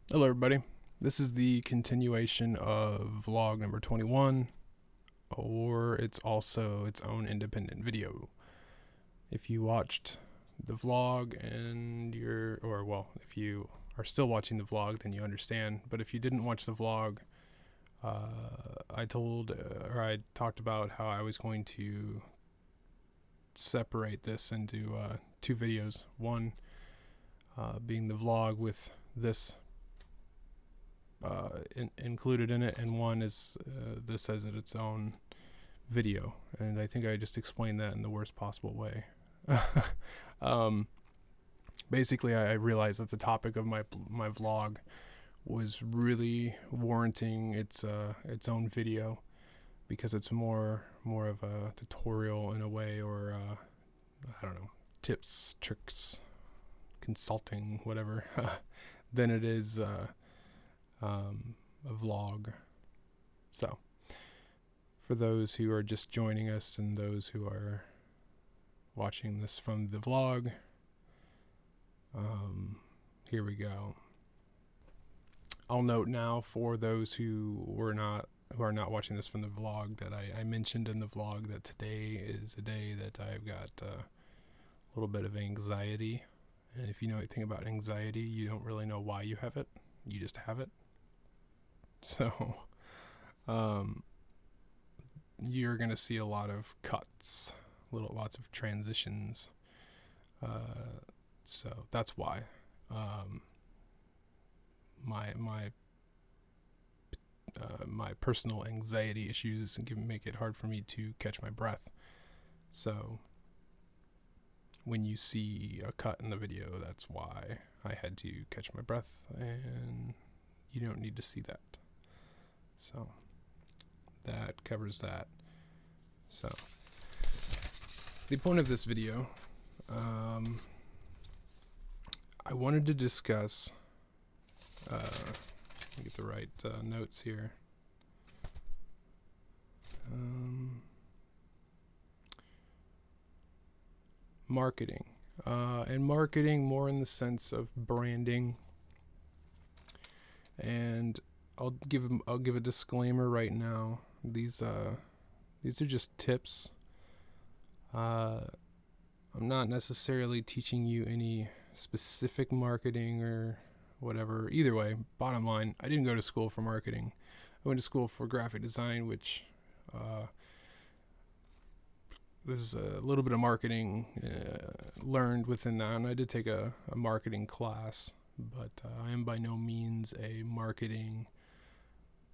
Hello, everybody. This is the continuation of vlog number 21, or it's also its own independent video. If you watched the vlog if you are still watching the vlog, then you understand. But if you didn't watch the vlog, I talked about how I was going to separate this into two videos. One being the vlog with this included in it, and one is this as its own video. And I think I just explained that in the worst possible way. Basically, I realized that the topic of my vlog was really warranting its own video, because it's more of a tutorial in a way, or I don't know, tips, tricks, consulting, whatever, than it is a vlog. So, for those who are just joining us and those who are watching this from the vlog, here we go. I'll note now, for those who are not watching this from the vlog, that I mentioned in the vlog that today is a day that I've got a little bit of anxiety. And if you know anything about anxiety, you don't really know why you have it. You just have it. So, you're going to see a lot of cuts, lots of transitions. So that's why. My personal anxiety issues make it hard for me to catch my breath. So when you see a cut in the video, that's why I had to catch my breath, and you don't need to see that. So that covers that. So the point of this video, I wanted to discuss, let me get the right notes here. Marketing, and marketing more in the sense of branding. And I'll give a disclaimer right now. These are just tips. I'm not necessarily teaching you any specific marketing or whatever. Either way, bottom line, I didn't go to school for marketing. I went to school for graphic design, which there's a little bit of marketing learned within that, and I did take a marketing class, but I am by no means a marketing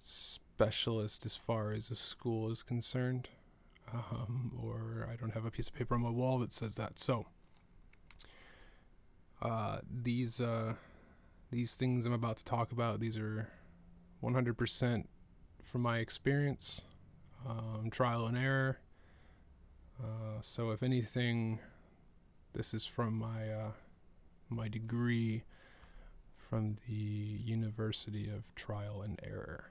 specialist as far as a school is concerned, or I don't have a piece of paper on my wall that says that. So these things I'm about to talk about, these are 100% from my experience, trial and error. So if anything, this is from my degree from the University of Trial and Error.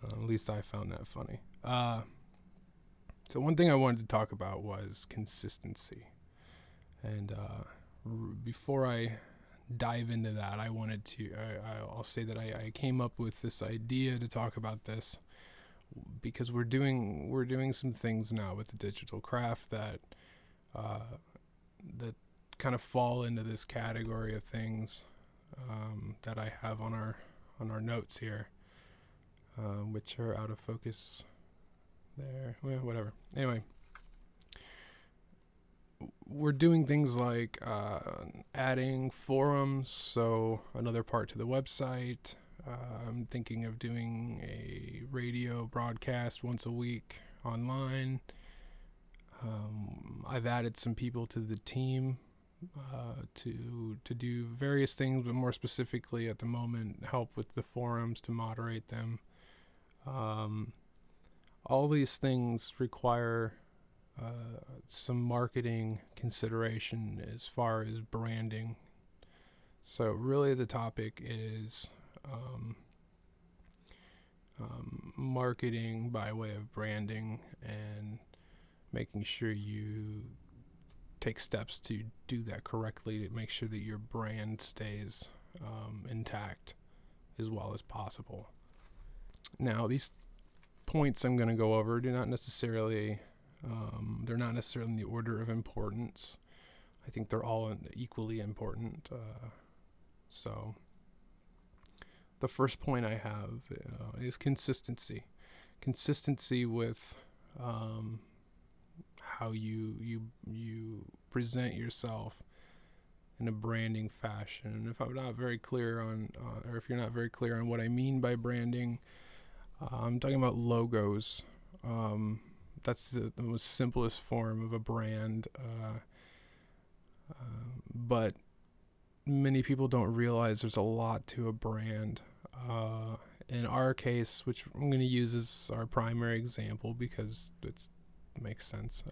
At least I found that funny. So one thing I wanted to talk about was consistency. And before I dive into that, I'll say that I came up with this idea to talk about this because we're doing some things now with the digital craft that kind of fall into this category of things that I have on our notes here, which are out of focus there. Well, whatever. Anyway, we're doing things like adding forums, so another part to the website. I'm thinking of doing a radio broadcast once a week online. I've added some people to the team to do various things, but more specifically at the moment, help with the forums, to moderate them. All these things require some marketing consideration as far as branding. So really the topic is marketing by way of branding, and making sure you take steps to do that correctly, to make sure that your brand stays intact as well as possible. Now, these points I'm going to go over do not necessarily, they're not necessarily in the order of importance. I think they're all equally important. So the first point I have is consistency. Consistency with how you present yourself in a branding fashion. And if I'm not very clear on, or if you're not very clear on what I mean by branding, I'm talking about logos. That's the most simplest form of a brand. But many people don't realize there's a lot to a brand. In our case, which I'm going to use as our primary example because it makes sense.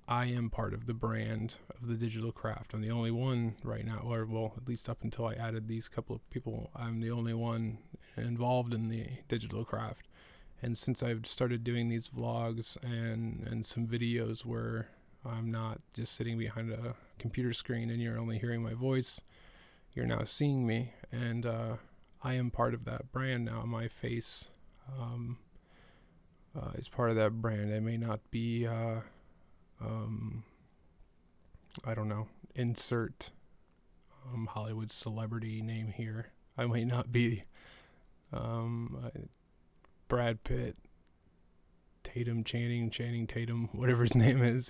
I am part of the brand of the digital craft. I'm the only one right now, or well, at least up until I added these couple of people, I'm the only one involved in the digital craft. And since I've started doing these vlogs and some videos where I'm not just sitting behind a computer screen and you're only hearing my voice, you're now seeing me, and I am part of that brand now. My face is part of that brand. I may not be, I don't know, insert Hollywood celebrity name here. I might not be Brad Pitt, Channing Tatum, whatever his name is,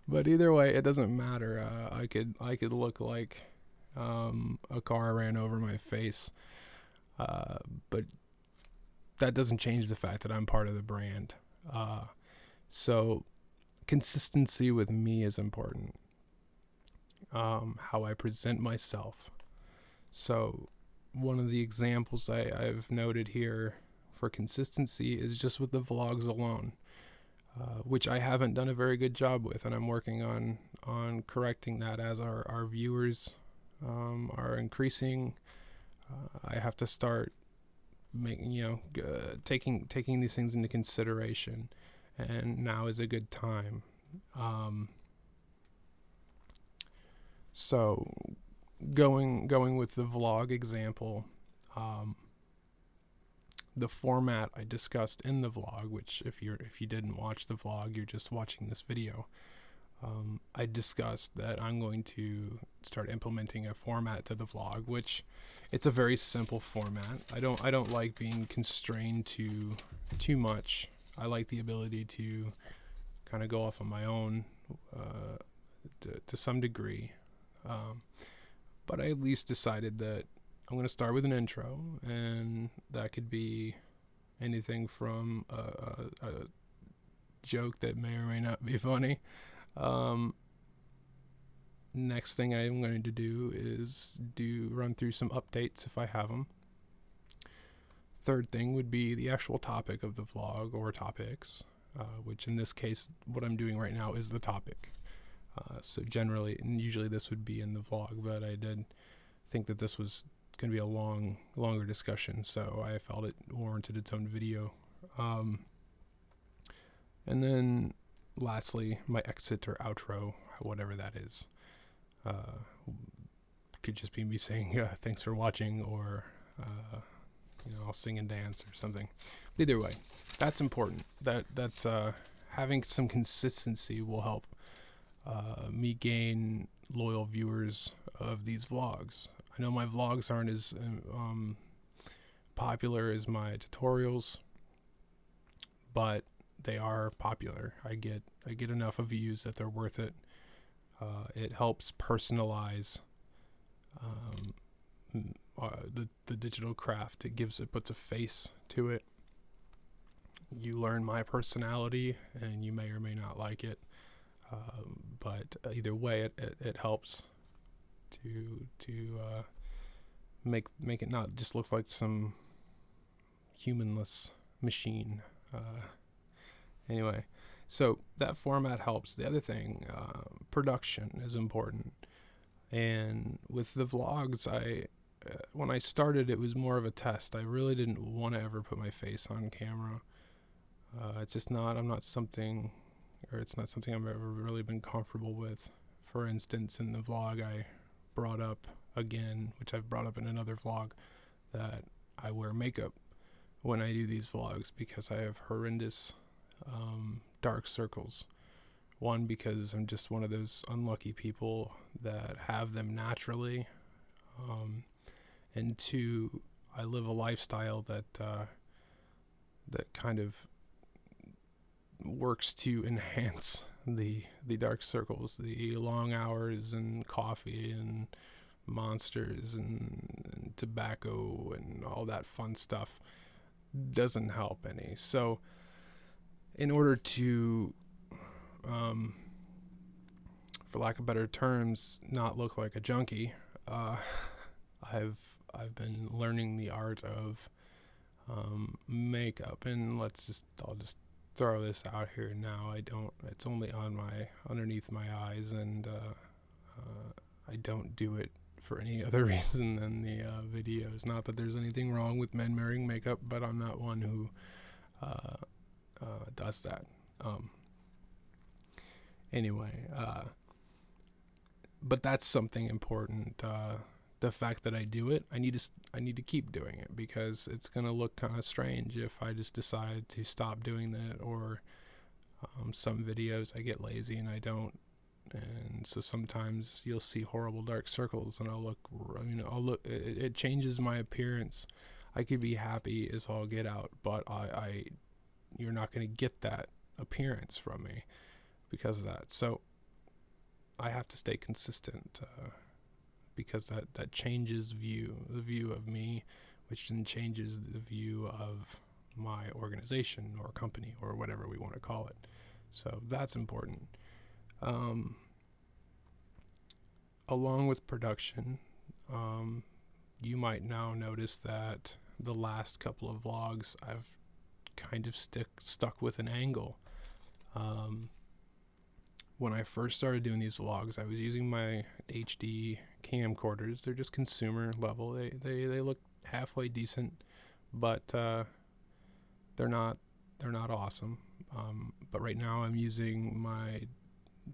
But either way, it doesn't matter. I could look like a car ran over my face, but that doesn't change the fact that I'm part of the brand. So consistency with me is important. How I present myself. So one of the examples I've noted here for consistency is just with the vlogs alone, which I haven't done a very good job with, and I'm working on correcting that as our viewers are increasing. I have to start making, taking these things into consideration, and now is a good time. So going with the vlog example, the format I discussed in the vlog, which if you didn't watch the vlog, you're just watching this video. I discussed that I'm going to start implementing a format to the vlog, which it's a very simple format. I don't like being constrained to too much. I like the ability to kind of go off on my own to some degree. But I at least decided that I'm going to start with an intro, and that could be anything from a joke that may or may not be funny. Next thing I'm going to do is run through some updates if I have them. Third thing would be the actual topic of the vlog or topics, which in this case, what I'm doing right now is the topic. So generally, and usually this would be in the vlog, but I did think that this was going to be a longer discussion, so I felt it warranted its own video. And then lastly, my exit or outro, whatever that is. Could just be me saying thanks for watching, or I'll sing and dance or something. Either way, that's important. That's having some consistency will help me gain loyal viewers of these vlogs. I know my vlogs aren't as popular as my tutorials, but they are popular. I get enough of views that they're worth it. It helps personalize the digital craft. It puts a face to it. You learn my personality, and you may or may not like it. But either way, it helps to make it not just look like some humanless machine. Anyway, so that format helps. The other thing, production is important. And with the vlogs, when I started, it was more of a test. I really didn't want to ever put my face on camera. It's just not. It's not something I've ever really been comfortable with. For instance, in the vlog, brought up again, which I've brought up in another vlog, that I wear makeup when I do these vlogs because I have horrendous dark circles. One, because I'm just one of those unlucky people that have them naturally, and two, I live a lifestyle that kind of works to enhance the dark circles, the long hours and coffee and monsters and tobacco and all that fun stuff doesn't help any. So in order to for lack of better terms, not look like a junkie, I've been learning the art of makeup, and I'll just throw this out here now. It's only on underneath my eyes, and I don't do it for any other reason than the videos. Not that there's anything wrong with men wearing makeup, but I'm not one who does that. Anyway, but that's something important. The fact that I do it, I need to keep doing it, because it's gonna look kind of strange if I just decide to stop doing that, or some videos I get lazy and I don't, and so sometimes you'll see horrible dark circles, and I'll look. It changes my appearance. I could be happy as all get out, but you're not gonna get that appearance from me because of that. So I have to stay consistent. Because that changes the view of me, which then changes the view of my organization or company or whatever we want to call it. So that's important. Along with production, you might now notice that the last couple of vlogs I've kind of stuck with an angle. When I first started doing these vlogs, I was using my HD camcorders. They're just consumer level. They look halfway decent, but they're not awesome. But right now I'm using my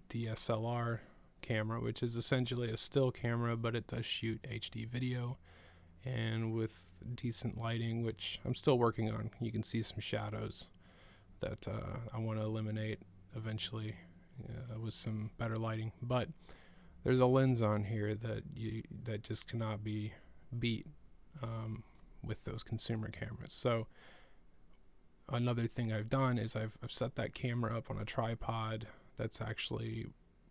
DSLR camera, which is essentially a still camera, but it does shoot HD video, and with decent lighting, which I'm still working on. You can see some shadows that I want to eliminate eventually. With some better lighting, but there's a lens on here that just cannot be beat with those consumer cameras. So another thing I've done is I've set that camera up on a tripod that's actually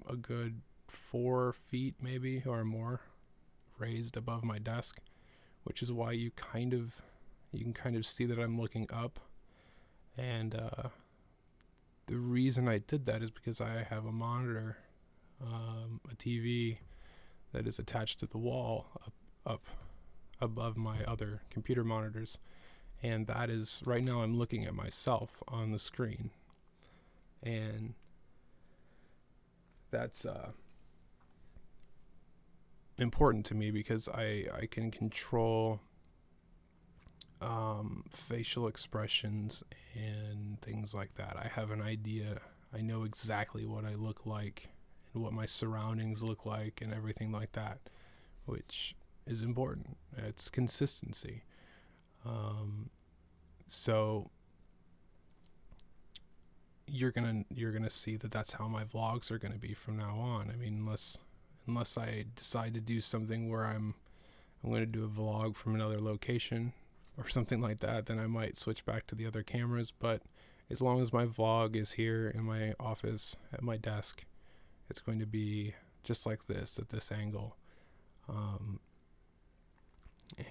a good 4 feet maybe or more raised above my desk, which is why you can kind of see that I'm looking up. And the reason I did that is because I have a monitor, a TV that is attached to the wall up above my other computer monitors, and that is, right now I'm looking at myself on the screen, and that's important to me because I can control facial expressions and things like that. I have an idea. I know exactly what I look like and what my surroundings look like and everything like that, which is important. It's consistency. So you're gonna see that that's how my vlogs are gonna be from now on. I mean, unless I decide to do something where I'm gonna do a vlog from another location or something like that, then I might switch back to the other cameras. But as long as my vlog is here in my office at my desk, it's going to be just like this, at this angle.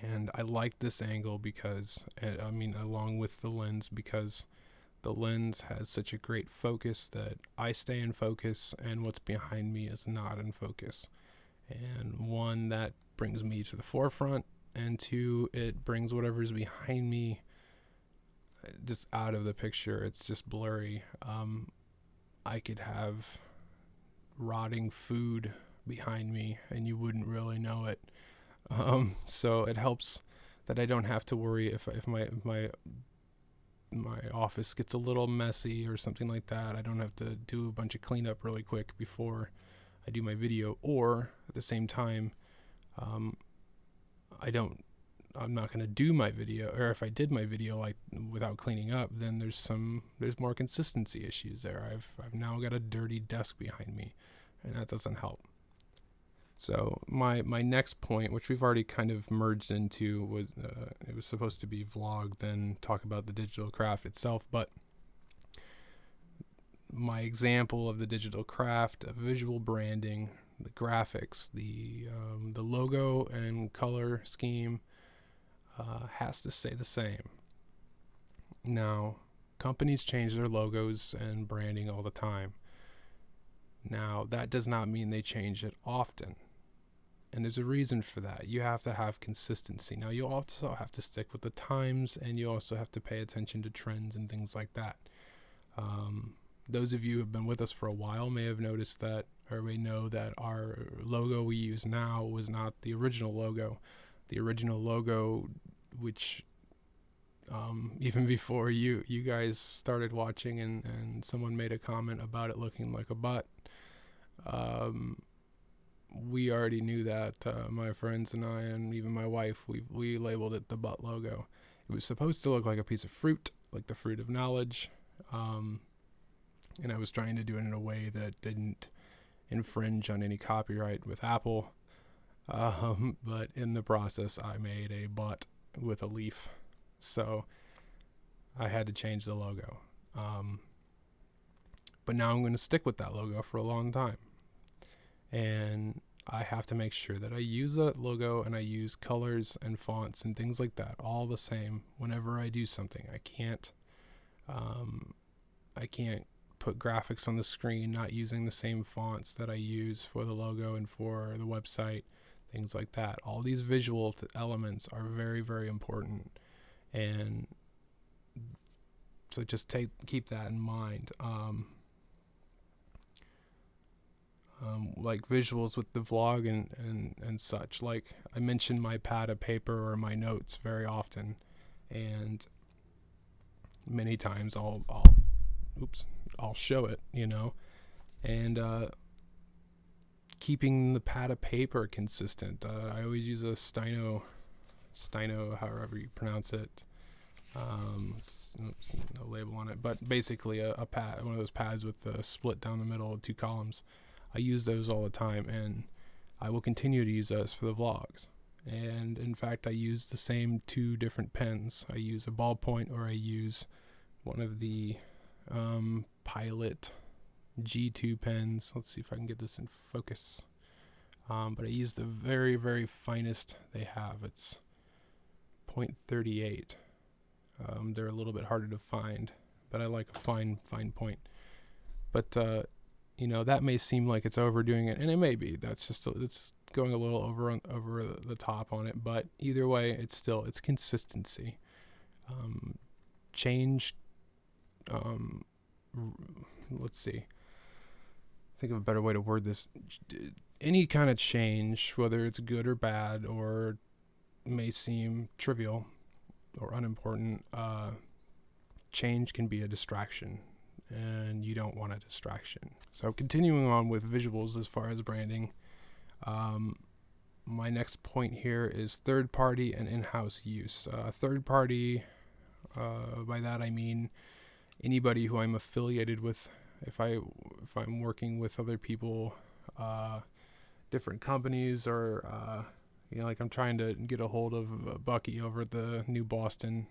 And I like this angle because, along with the lens, because the lens has such a great focus that I stay in focus and what's behind me is not in focus. And one, that brings me to the forefront, and two, it brings whatever's behind me just out of the picture. It's just blurry. I could have rotting food behind me and you wouldn't really know it. So it helps that I don't have to worry if my office gets a little messy or something like that. I don't have to do a bunch of cleanup really quick before I do my video, or at the same time, Um, I'm not going to do my video, or if I did my video like without cleaning up, then there's more consistency issues there. I've now got a dirty desk behind me, and that doesn't help. So my next point, which we've already kind of merged into, was it was supposed to be vlog, then talk about the digital craft itself. But my example of the digital craft, visual branding, the graphics, the logo and color scheme has to stay the same. Now, companies change their logos and branding all the time. Now, that does not mean they change it often. And there's a reason for that. You have to have consistency. Now, you also have to stick with the times, and you also have to pay attention to trends and things like that. Those of you who have been with us for a while may have noticed that, or may know that our logo we use now was not the original logo. The original logo, which even before you guys started watching and someone made a comment about it looking like a butt, we already knew that. My friends and I, and even my wife, we labeled it the butt logo. It was supposed to look like a piece of fruit, like the fruit of knowledge. And I was trying to do it in a way that didn't infringe on any copyright with Apple. But in the process, I made a butt with a leaf. So I had to change the logo. But now I'm going to stick with that logo for a long time. And I have to make sure that I use that logo and I use colors and fonts and things like that all the same whenever I do something. I can't put graphics on the screen not using the same fonts that I use for the logo and for the website, things like that. All these visual elements are very, very important, and so just keep that in mind. Like visuals with the vlog and such. Like I mentioned my pad of paper or my notes very often, and many times I'll show it, and keeping the pad of paper consistent. I always use a Stino, however you pronounce it. No label on it, but basically a pad, one of those pads with the split down the middle of 2 columns. I use those all the time, and I will continue to use those for the vlogs. And in fact, I use the same 2 different pens. I use a ballpoint, or I use one of the Pilot G2 pens. Let's see if I can get this in focus. But I use the very, very finest they have. It's 0.38. They're a little bit harder to find, but I like a fine point. But that may seem like it's overdoing it, and it may be. It's going a little over the top on it. But either way, it's consistency. Change. Let's see. Think of a better way to word this. Any kind of change, whether it's good or bad, or may seem trivial or unimportant, change can be a distraction, and you don't want a distraction. So continuing on with visuals as far as branding, my next point here is third party and in-house use. Third party, by that I mean anybody who I'm affiliated with. If I'm working with other people, different companies, or like I'm trying to get a hold of Bucky over at the New Boston.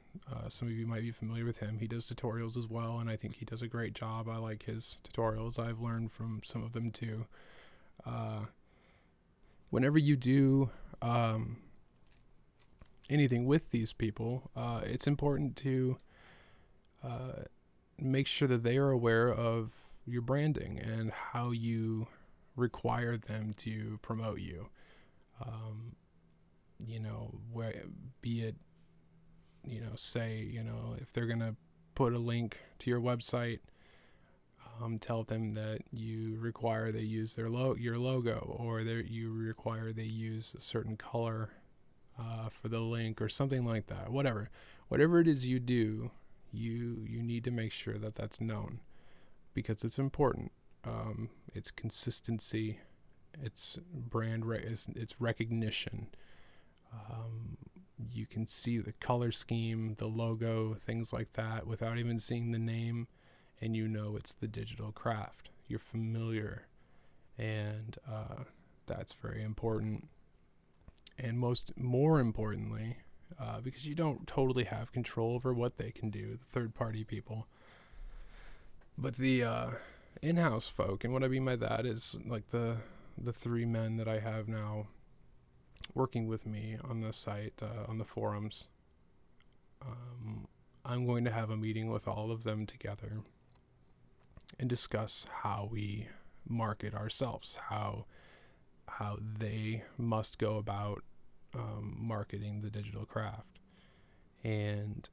Some of you might be familiar with him. He does tutorials as well, and I think he does a great job. I like his tutorials. I've learned from some of them too. Whenever you do anything with these people, it's important to make sure that they are aware of your branding and how you require them to promote you. Be it, say, if they're going to put a link to your website, tell them that you require they use your logo, or you require they use a certain color for the link, or something like that. Whatever it is you do, you need to make sure that that's known, because it's important. It's consistency, It's it's recognition. You can see the color scheme, the logo, things like that without even seeing the name, and you know it's the digital craft. You're familiar, and that's very important. And more importantly, because you don't totally have control over what they can do, the third-party people, but the in-house folk. And what I mean by that is like the three men that I have now working with me on the site, on the forums. I'm going to have a meeting with all of them together and discuss how we market ourselves, how they must go about marketing the digital craft. And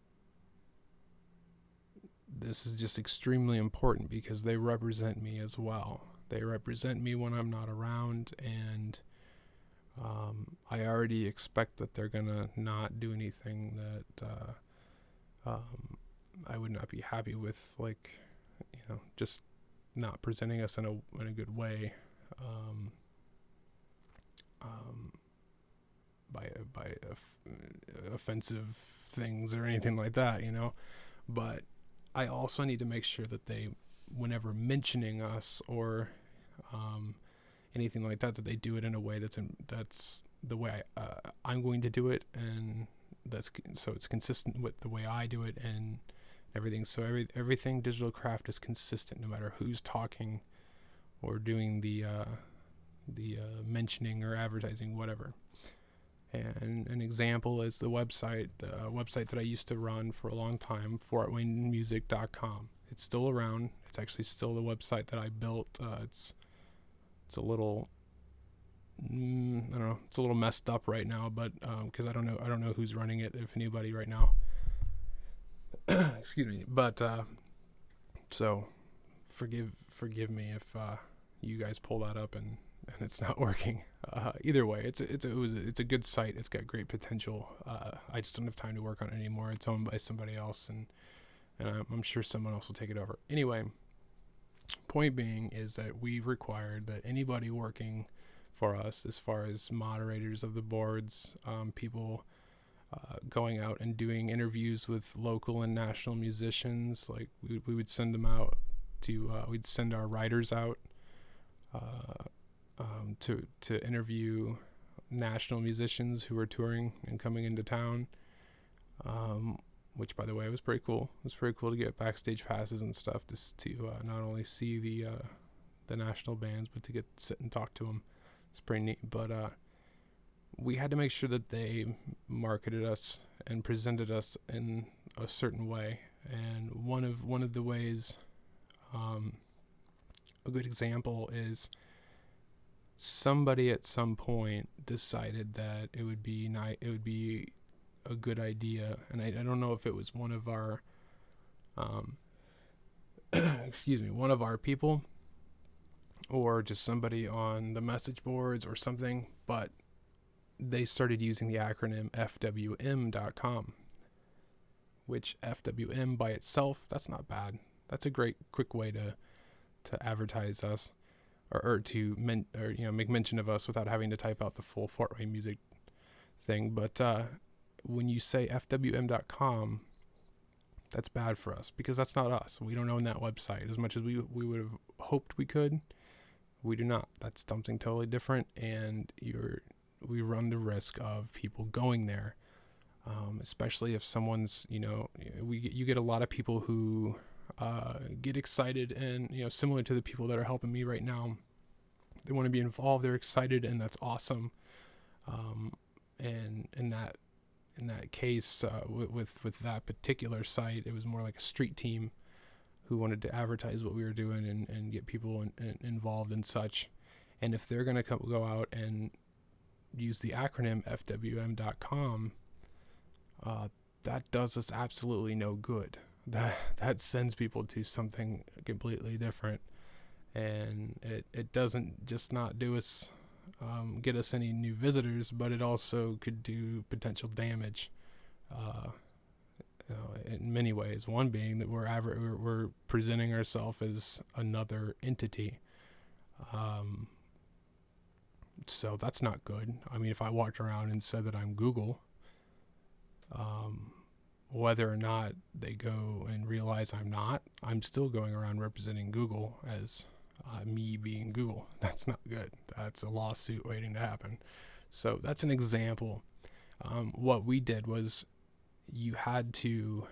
this is just extremely important because they represent me as well. They represent me when I'm not around, and I already expect that they're gonna not do anything that I would not be happy with, like, just not presenting us in a good way, by offensive things or anything like that, But I also need to make sure that they, whenever mentioning us or anything like that they do it in a way that's the way I'm going to do it, and so it's consistent with the way I do it and everything. So everything digital craft is consistent, no matter who's talking or doing the mentioning or advertising, whatever. And an example is the website that I used to run for a long time, fortwaynemusic.com. It's still around. It's actually still the website that I built. It's a little, I don't know, it's a little messed up right now, but because I don't know who's running it, if anybody right now. Excuse me. But so forgive me if you guys pull that up and it's not working. Either way, it's a good site. It's got great potential. I just don't have time to work on it anymore. It's owned by somebody else, and I'm sure someone else will take it over. Anyway, point being is that we required that anybody working for us, as far as moderators of the boards, people going out and doing interviews with local and national musicians, like we would send them out to, we'd send our writers out to interview national musicians who were touring and coming into town, which, by the way, was pretty cool. It was pretty cool to get backstage passes and stuff to not only see the national bands, but to sit and talk to them. It's pretty neat. But we had to make sure that they marketed us and presented us in a certain way. And one of the ways, a good example is, somebody at some point decided that it would be a good idea, and I don't know if it was one of our one of our people or just somebody on the message boards or something, but they started using the acronym FWM.com, which FWM by itself, that's not bad. That's a great quick way to advertise us, or to make mention of us without having to type out the full Fort Wayne Music thing. But when you say FWM.com, that's bad for us, because that's not us. We don't own that website as much as we would have hoped we could. We do not. That's something totally different, and we run the risk of people going there, especially if someone's, you get a lot of people who get excited, and similar to the people that are helping me right now, they want to be involved, they're excited, and that's awesome. And in that case, with that particular site, it was more like a street team who wanted to advertise what we were doing and get people involved and such. And if they're going to go out and use the acronym FWM.com, that does us absolutely no good. That sends people to something completely different, and it doesn't just not do us, get us any new visitors, but it also could do potential damage in many ways. One being that we're presenting ourselves as another entity, So that's not good. I mean, if I walked around and said that I'm Google, whether or not they go and realize I'm not, I'm still going around representing Google as me being Google. That's not good. That's a lawsuit waiting to happen. So that's an example. What we did was you had to,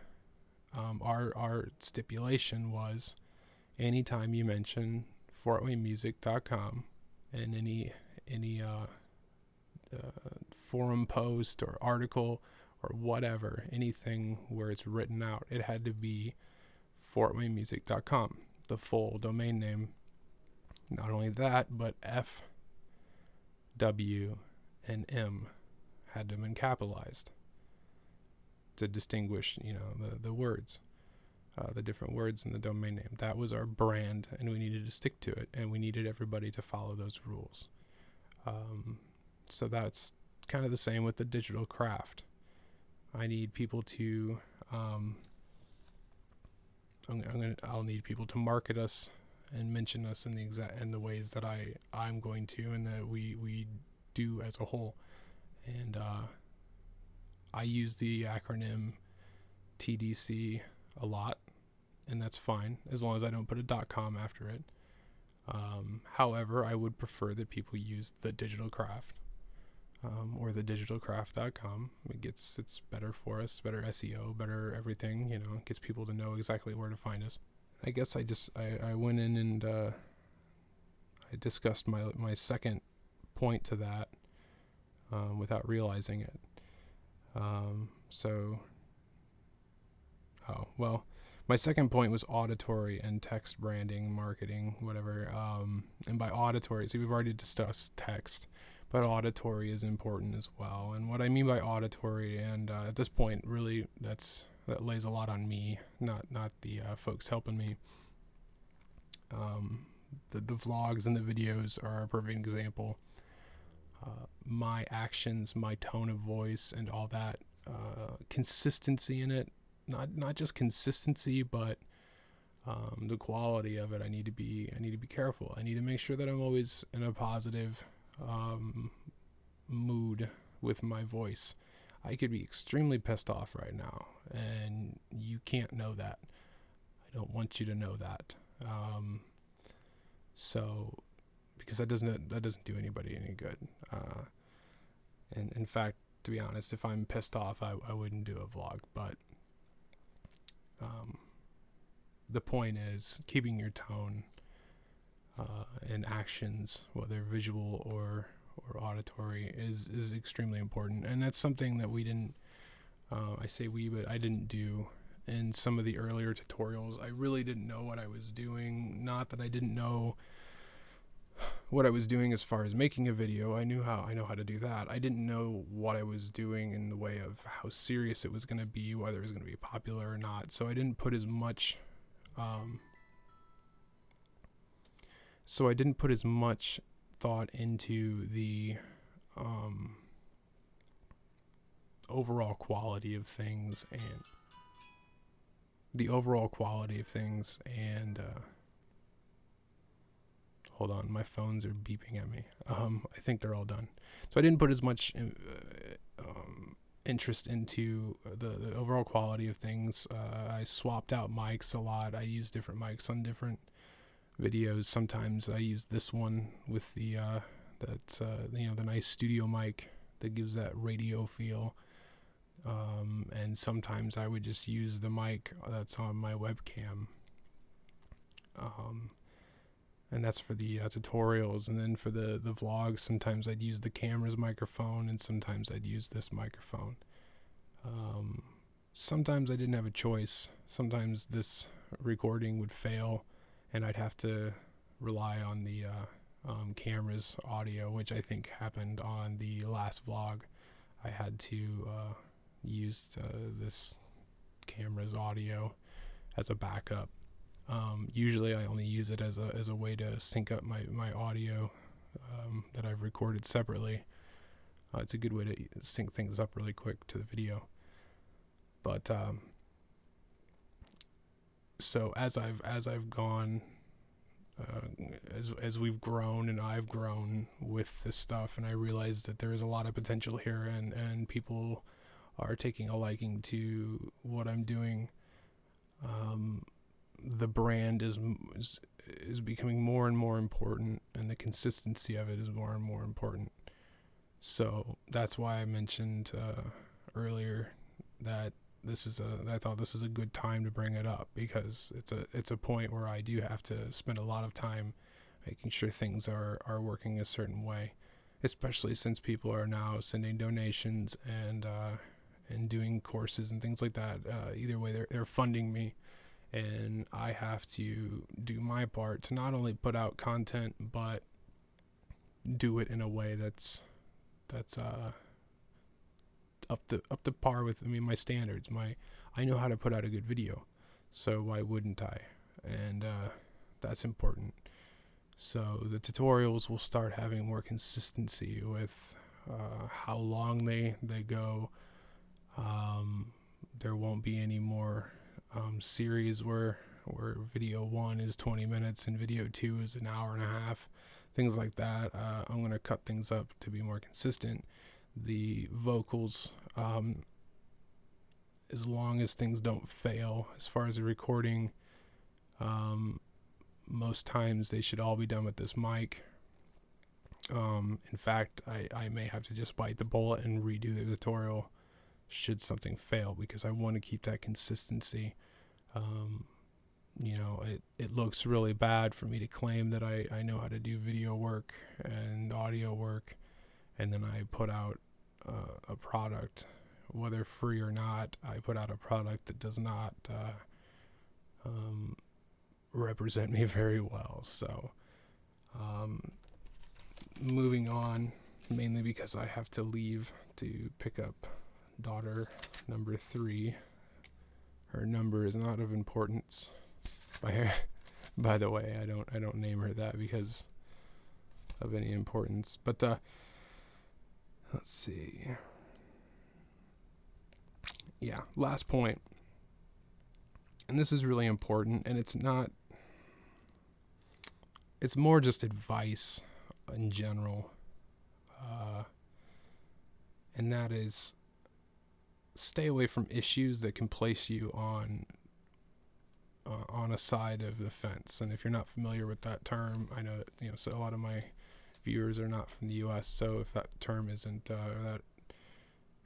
our stipulation was anytime you mention fortwaymusic.com and any forum post or article or whatever, anything where it's written out, it had to be fortwaymusic.com, the full domain name. Not only that, but F, W, and M had to have been capitalized to distinguish, the words, the different words in the domain name. That was our brand, and we needed to stick to it, and we needed everybody to follow those rules. So that's kind of the same with the digital craft. I need people to, I'll need people to market us and mention us in the ways that I'm going to, and that we do as a whole. And I use the acronym TDC a lot, and that's fine as long as I don't put a .com after it. However, I would prefer that people use the digital craft, or the digitalcraft.com. It's better for us, better SEO, better everything, it gets people to know exactly where to find us. I guess I went in and I discussed my second point to that without realizing it. My second point was auditory and text branding, marketing, whatever. And by auditory, we've already discussed text, but auditory is important as well. And what I mean by auditory, and at this point, really, that lays a lot on me, not the folks helping me. The vlogs and the videos are a perfect example. My actions, my tone of voice, and all that, consistency in it, not just consistency, but the quality of it. I need to be careful. I need to make sure that I'm always in a positive mood with my voice. I could be extremely pissed off right now, and you can't know that. I don't want you to know that. So, because that doesn't do anybody any good. And in fact, to be honest, if I'm pissed off, I wouldn't do a vlog. But the point is keeping your tone and actions, whether visual or auditory, is extremely important. And that's something that we didn't, I say we, but I didn't do in some of the earlier tutorials. I really didn't know what I was doing. Not that I didn't know what I was doing as far as making a video. I know how to do that. I didn't know what I was doing in the way of how serious it was going to be, whether it was going to be popular or not. So I didn't put as much thought into the overall quality of things and hold on, my phones are beeping at me. I think they're all done. So I didn't put as much interest into the overall quality of things. I swapped out mics a lot. I used different mics on different videos. Sometimes I use this one with the nice studio mic that gives that radio feel. And sometimes I would just use the mic that's on my webcam. And that's for the tutorials. And then for the vlogs, sometimes I'd use the camera's microphone, and sometimes I'd use this microphone. Sometimes I didn't have a choice. Sometimes this recording would fail, and I'd have to rely on the camera's audio, which I think happened on the last vlog. I had to use this camera's audio as a backup. Usually I only use it as a way to sync up my audio that I've recorded separately. It's a good way to sync things up really quick to the video. But so as I've gone as we've grown and I've grown with this stuff, and I realized that there is a lot of potential here, and people are taking a liking to what I'm doing. The brand is becoming more and more important, and the consistency of it is more and more important. So that's why I mentioned earlier that I thought this was a good time to bring it up, because it's a point where I do have to spend a lot of time making sure things are working a certain way, especially since people are now sending donations and doing courses and things like that. Either way, they're funding me, and I have to do my part to not only put out content but do it in a way that's up to par with my standards. I know how to put out a good video, so why wouldn't I? And that's important. So the tutorials will start having more consistency with how long they go. There won't be any more series where video 1 is 20 minutes and video 2 is an hour and a half, things like that. I'm going to cut things up to be more consistent. The vocals, as long as things don't fail as far as the recording, most times they should all be done with this mic. In fact, I may have to just bite the bullet and redo the tutorial should something fail, because I want to keep that consistency. It looks really bad for me to claim that I know how to do video work and audio work, and then I put out a product, whether free or not. I put out a product that does not represent me very well. So moving on, mainly because I have to leave to pick up daughter number 3. Her number is not of importance. By the way, I don't name her that because of any importance. But let's see. Yeah, last point. And this is really important, and it's more just advice in general. And that is, stay away from issues that can place you on a side of the fence. And if you're not familiar with that term, I know that so a lot of my viewers are not from the U.S. So if that term isn't or that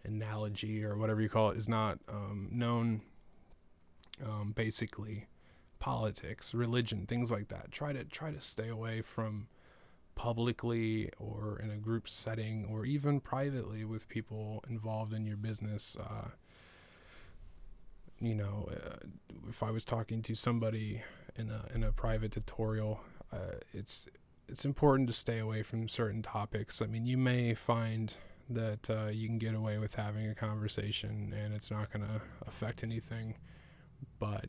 analogy or whatever you call it is not known, basically politics, religion, things like that. Try to stay away from publicly or in a group setting or even privately with people involved in your business. If I was talking to somebody in a private tutorial, it's important to stay away from certain topics. I mean, you may find that you can get away with having a conversation and it's not going to affect anything, but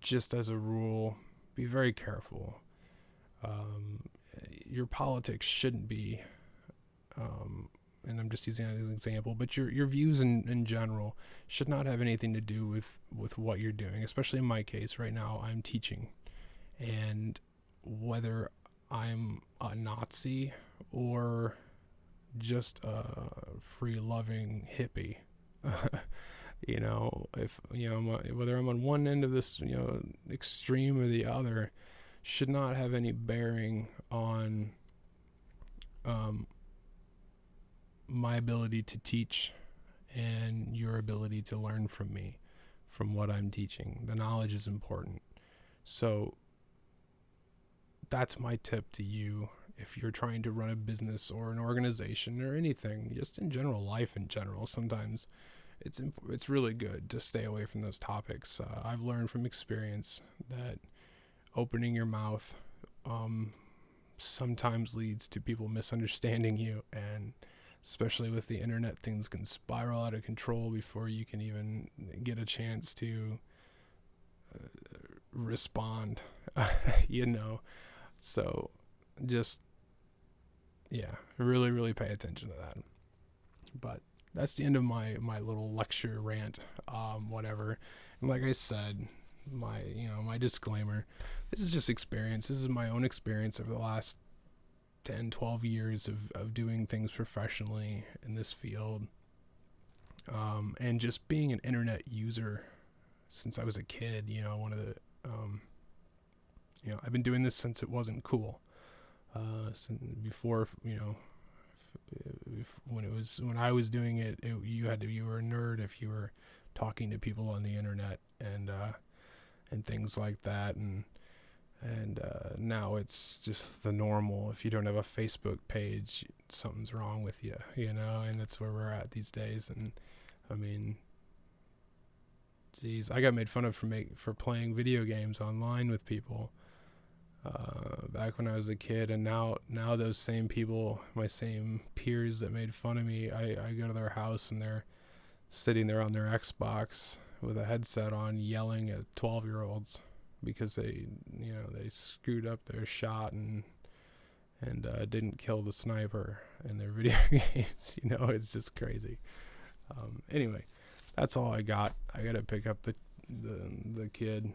just as a rule, be very careful. Your politics shouldn't be, and I'm just using that as an example, but your views in general should not have anything to do with what you're doing. Especially in my case right now, I'm teaching, and whether I'm a Nazi or just a free-loving hippie, whether I'm on one end of this extreme or the other, should not have any bearing on my ability to teach and your ability to learn from me, from what I'm teaching. The knowledge is important. So that's my tip to you if you're trying to run a business or an organization or anything, just in general, life in general. Sometimes it's really good to stay away from those topics. I've learned from experience that opening your mouth sometimes leads to people misunderstanding you, and especially with the internet, things can spiral out of control before you can even get a chance to respond. So just really, really pay attention to that. But that's the end of my little lecture rant, whatever. And like I said, my disclaimer. This is just experience. This is my own experience over the last 10, 12 years of doing things professionally in this field. And just being an internet user since I was a kid, one of the, I've been doing this since it wasn't cool. Since before, when I was doing it, you were a nerd if you were talking to people on the internet and things like that, and now it's just the normal. If you don't have a Facebook page, something's wrong with you, and that's where we're at these days. And I mean, geez, I got made fun of for playing video games online with people back when I was a kid, and now those same people, my same peers that made fun of me, I go to their house and they're sitting there on their Xbox with a headset on yelling at 12-year-olds because they screwed up their shot and didn't kill the sniper in their video games. It's just crazy. Anyway, that's all I got. I gotta pick up the kid.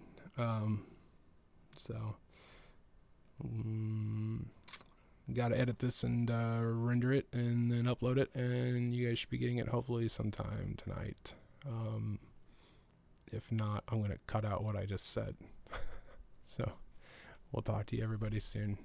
Gotta edit this and render it and then upload it, and you guys should be getting it hopefully sometime tonight. If not, I'm gonna cut out what I just said. So we'll talk to you everybody soon.